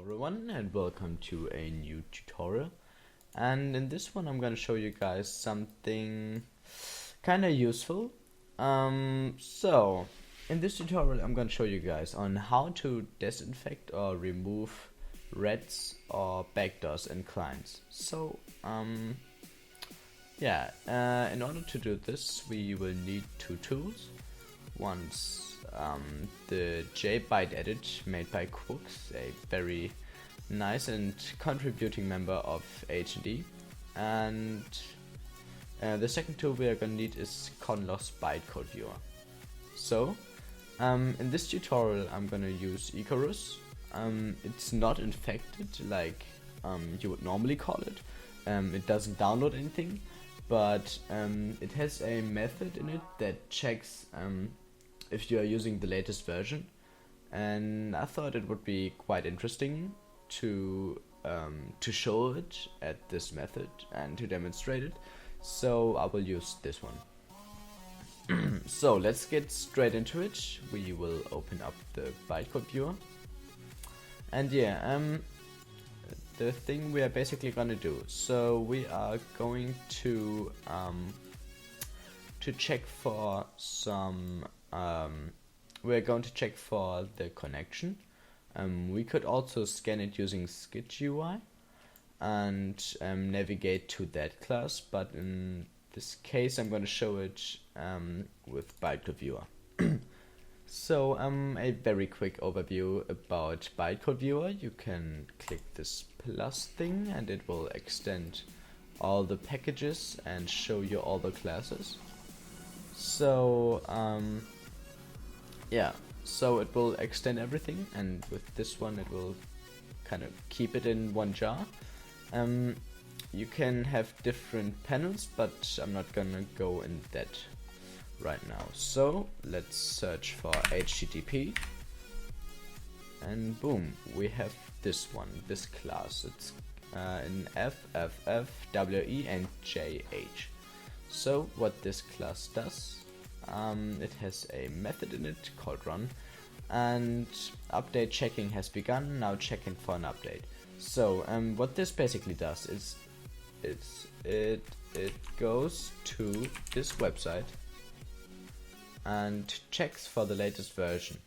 everyone, and welcome to a new tutorial. And in this one I'm gonna show you guys something kinda useful. So in this tutorial I'm gonna show you guys on how to disinfect or remove reds or backdoors in clients. So in order to do this we will need two tools. One's the JByte edit made by Crooks, a very nice and contributing member of H&D, and the second tool we are gonna need is Conlos bytecode viewer. So in this tutorial I'm gonna use Icarus. It's not infected like you would normally call it. It doesn't download anything, but it has a method in it that checks if you are using the latest version, and I thought it would be quite interesting to show it at this method and to demonstrate it. So I will use this one. So let's get straight into it. We will open up the bytecode viewer, and the thing we are basically gonna do. So we are going to check for some. We're going to check for the connection. We could also scan it using Sketch UI and navigate to that class, but in this case I'm going to show it with bytecode viewer. So a very quick overview about bytecode viewer. You can click this plus thing and it will extend all the packages and show you all the classes. So so it will extend everything, and with this one it will kind of keep it in one jar. You can have different panels, but I'm not gonna go in that right now. So let's search for HTTP, and boom, we have this one, this class. It's in FFF, WE and JH. So what this class does, it has a method in it called run, and update checking has begun, now checking for an update. So what this basically does is it goes to this website and checks for the latest version,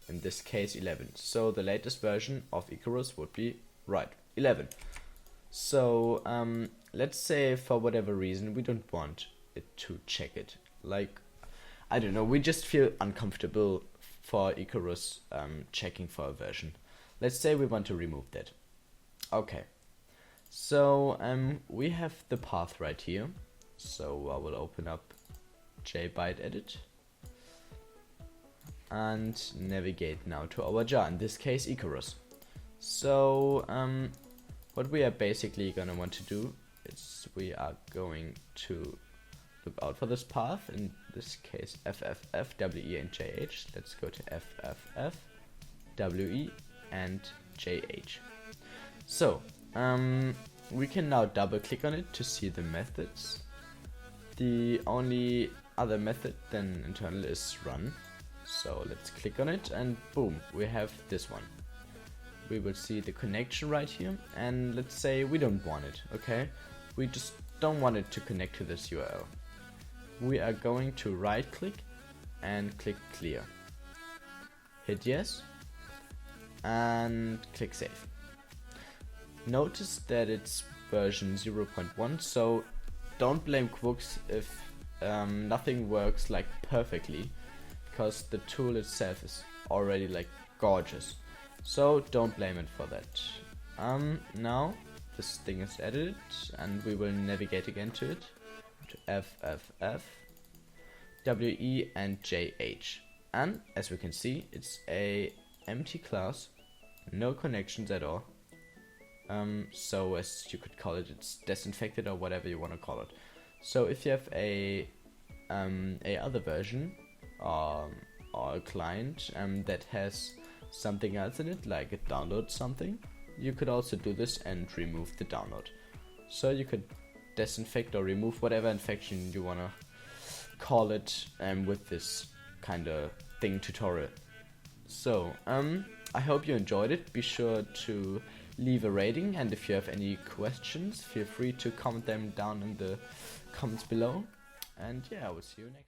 in this case 11. So the latest version of Icarus would be 11. So let's say for whatever reason we don't want it to check it, like I don't know, we just feel uncomfortable for Icarus checking for a version. Let's say we want to remove that. Okay, so we have the path right here. So I will open up JByte edit and navigate now to our jar, in this case Icarus. So what we are basically gonna want to do is we are going to look out for this path, in this case FFF, WE and JH. Let's go to FFF, WE and JH. So we can now double click on it to see the methods. The only other method than internal is run. So let's click on it and boom, we have this one. We will see the connection right here, and let's say we don't want it, okay? We just don't want it to connect to this URL. We are going to right click and click clear. Hit yes and click save. Notice that it's version 0.1, so don't blame Crooks if nothing works like perfectly, because the tool itself is already like gorgeous. So don't blame it for that. Now this thing is edited and we will navigate again to it, to FFF, WE and JH. And as we can see, it's a empty class, no connections at all. So as you could call it, it's disinfected or whatever you want to call it. So if you have a other version or a client that has something else in it, like it downloads something, you could also do this and remove the download. So you could disinfect or remove whatever infection you wanna call it with this kind of thing tutorial. So I hope you enjoyed it. Be sure to leave a rating, and if you have any questions, feel free to comment them down in the comments below. And yeah, I will see you next time.